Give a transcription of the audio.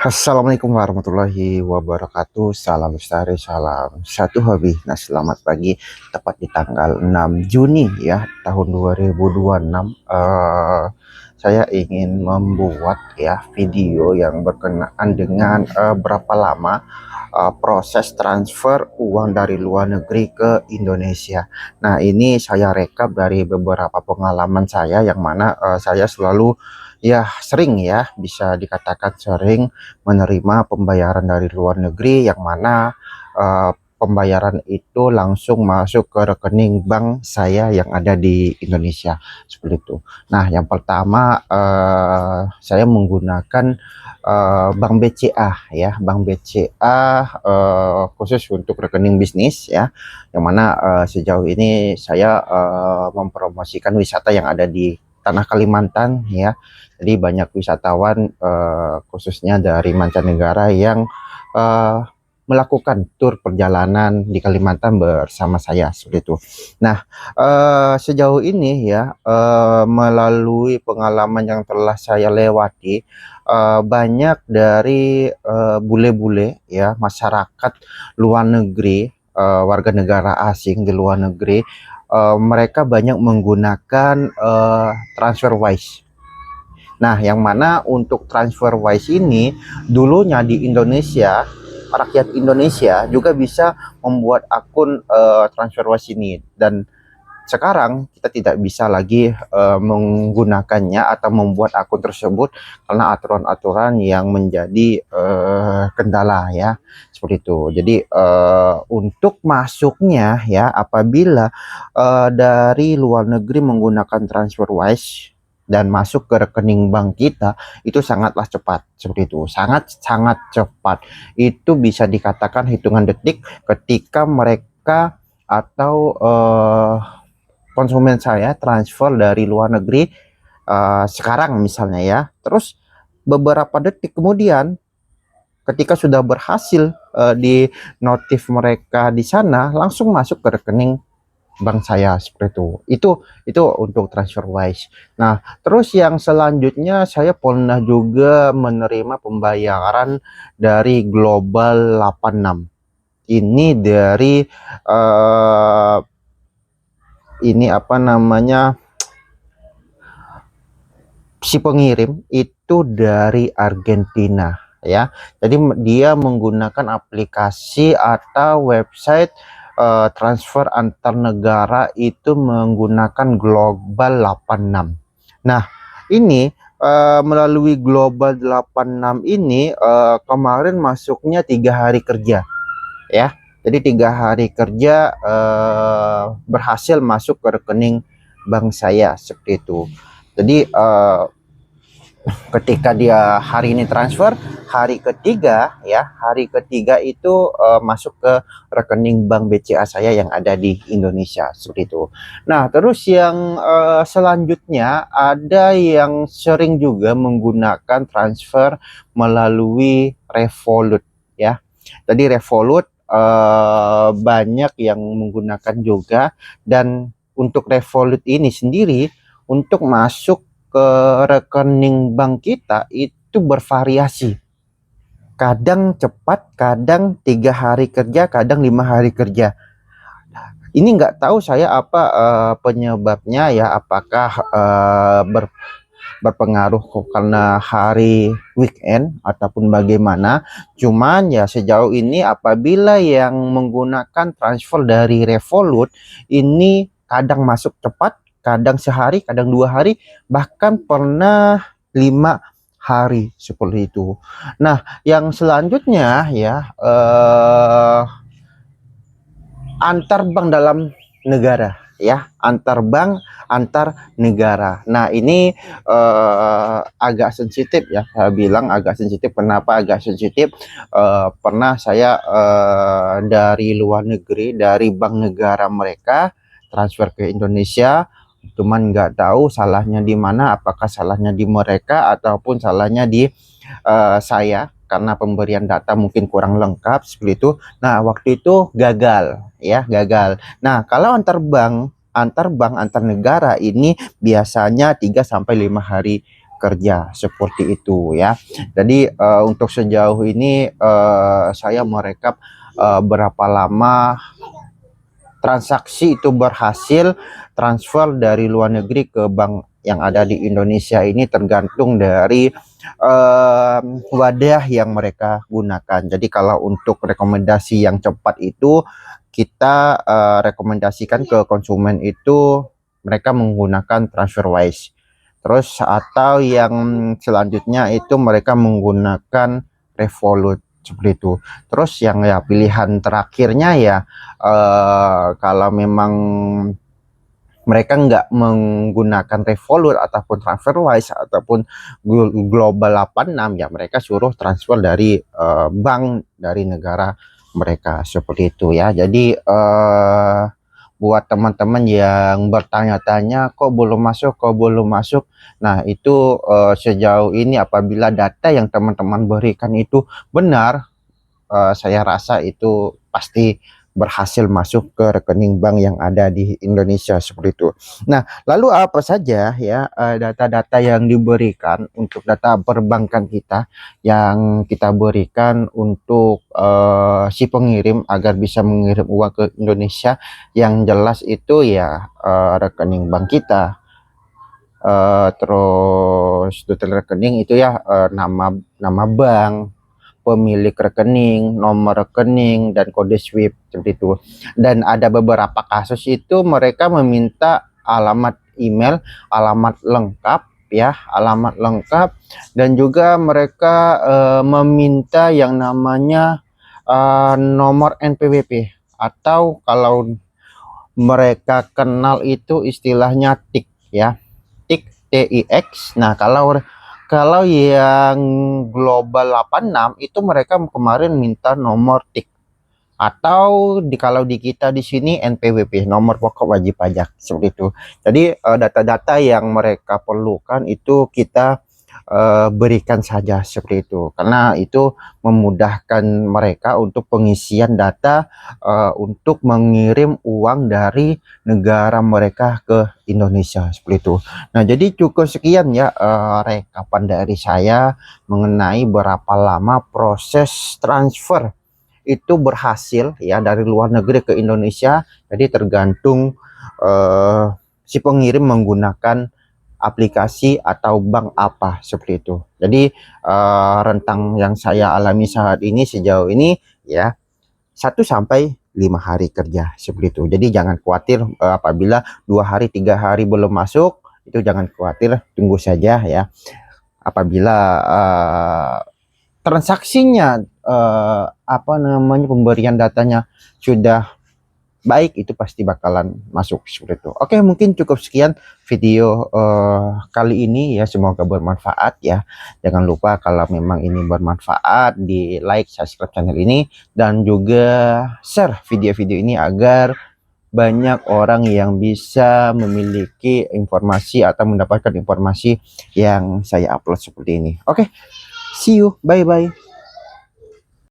Assalamualaikum warahmatullahi wabarakatuh. Salam lestari, salam satu hobi. Nah, selamat pagi. Tepat di tanggal 6 Juni ya, tahun 2026. Saya ingin membuat ya video yang berkenaan dengan berapa lama proses transfer uang dari luar negeri ke Indonesia. Nah, ini saya rekap dari beberapa pengalaman saya yang mana saya selalu ya sering ya, bisa dikatakan sering menerima pembayaran dari luar negeri yang mana pembayaran itu langsung masuk ke rekening bank saya yang ada di Indonesia seperti itu. Nah, yang pertama saya menggunakan bank BCA ya, bank BCA khusus untuk rekening bisnis ya, yang mana sejauh ini saya mempromosikan wisata yang ada di tanah Kalimantan ya. Jadi banyak wisatawan khususnya dari mancanegara yang uh, melakukan tur perjalanan di Kalimantan bersama saya seperti itu. Nah, sejauh ini ya melalui pengalaman yang telah saya lewati, banyak dari bule-bule ya, masyarakat luar negeri, warga negara asing di luar negeri, mereka banyak menggunakan TransferWise. Nah, yang mana untuk TransferWise ini dulunya di Indonesia, rakyat Indonesia juga bisa membuat akun TransferWise ini, dan sekarang kita tidak bisa lagi menggunakannya atau membuat akun tersebut karena aturan-aturan yang menjadi kendala ya, seperti itu. Jadi untuk masuknya ya, apabila dari luar negeri menggunakan TransferWise dan masuk ke rekening bank kita, itu sangatlah cepat seperti itu, sangat cepat. Itu bisa dikatakan hitungan detik ketika mereka atau konsumen saya transfer dari luar negeri sekarang misalnya ya, terus beberapa detik kemudian ketika sudah berhasil di notif mereka di sana, langsung masuk ke rekening bank saya seperti itu untuk TransferWise. Nah, terus yang selanjutnya saya pernah juga menerima pembayaran dari Global 86. Ini dari ini apa namanya, si pengirim itu dari Argentina ya. Jadi dia menggunakan aplikasi atau website transfer antar negara itu menggunakan Global 86. Nah, ini melalui Global 86 ini kemarin masuknya 3 hari kerja ya. Jadi 3 hari kerja berhasil masuk ke rekening bank saya seperti itu. Jadi ketika dia hari ini transfer, hari ketiga ya, hari ketiga itu masuk ke rekening bank BCA saya yang ada di Indonesia seperti itu. Nah, terus yang selanjutnya ada yang sering juga menggunakan transfer melalui Revolut ya. Tadi Revolut banyak yang menggunakan juga, dan untuk Revolut ini sendiri untuk masuk ke rekening bank kita itu bervariasi. Kadang cepat, kadang 3 hari kerja, kadang 5 hari kerja. Ini nggak tahu saya apa penyebabnya ya, apakah berpengaruh karena hari weekend ataupun bagaimana. Cuman ya sejauh ini apabila yang menggunakan transfer dari Revolut ini kadang masuk cepat, kadang sehari, kadang 2 hari, bahkan pernah 5 hari seperti itu. Nah, yang selanjutnya ya antar bank dalam negara ya, antar bank antar negara. Nah, ini agak sensitif ya, saya bilang agak sensitif. Kenapa agak sensitif? Pernah saya dari luar negeri, dari bank negara mereka transfer ke Indonesia, cuman nggak tahu salahnya di mana, apakah salahnya di mereka ataupun salahnya di saya karena pemberian data mungkin kurang lengkap seperti itu. Nah, waktu itu gagal ya, gagal. Nah, kalau antar bank antar negara ini biasanya 3 sampai 5 hari kerja seperti itu ya. Jadi untuk sejauh ini saya merekap berapa lama transaksi itu berhasil transfer dari luar negeri ke bank yang ada di Indonesia. Ini tergantung dari wadah yang mereka gunakan. Jadi kalau untuk rekomendasi yang cepat itu kita rekomendasikan ke konsumen itu mereka menggunakan TransferWise. Terus atau yang selanjutnya itu mereka menggunakan Revolut seperti itu. Terus yang ya pilihan terakhirnya ya kalau memang mereka nggak menggunakan Revolut ataupun TransferWise ataupun Global 86 ya mereka suruh transfer dari bank dari negara mereka seperti itu ya. Jadi buat teman-teman yang bertanya-tanya kok belum masuk. Nah itu sejauh ini apabila data yang teman-teman berikan itu benar, saya rasa itu pasti berhasil masuk ke rekening bank yang ada di Indonesia seperti itu. Nah, lalu apa saja ya data-data yang diberikan untuk data perbankan kita yang kita berikan untuk si pengirim agar bisa mengirim uang ke Indonesia? Yang jelas itu ya rekening bank kita. Terus detail rekening itu ya nama bank, pemilik rekening, nomor rekening, dan kode SWIFT seperti itu. Dan ada beberapa kasus itu mereka meminta alamat email, alamat lengkap ya, alamat lengkap, dan juga mereka meminta yang namanya nomor NPWP atau kalau mereka kenal itu istilahnya TIK ya. TIX. Nah, kalau yang Global 86 itu mereka kemarin minta nomor TIK atau kalau di kita di sini NPWP, nomor pokok wajib pajak seperti itu. Jadi data-data yang mereka perlukan itu kita berikan saja seperti itu karena itu memudahkan mereka untuk pengisian data untuk mengirim uang dari negara mereka ke Indonesia seperti itu. Nah jadi cukup sekian ya rekapan dari saya mengenai berapa lama proses transfer itu berhasil ya dari luar negeri ke Indonesia. Jadi tergantung si pengirim menggunakan aplikasi atau bank apa seperti itu. Jadi rentang yang saya alami saat ini sejauh ini ya 1 sampai 5 hari kerja seperti itu. Jadi jangan khawatir apabila 2 hari 3 hari belum masuk, itu jangan khawatir, tunggu saja ya. Apabila transaksinya pemberian datanya sudah baik, itu pasti bakalan masuk seperti itu. Oke, mungkin cukup sekian video kali ini ya, semoga bermanfaat ya. Jangan lupa kalau memang ini bermanfaat di like, subscribe channel ini, dan juga share video-video ini agar banyak orang yang bisa memiliki informasi atau mendapatkan informasi yang saya upload seperti ini. Oke, see you, bye bye.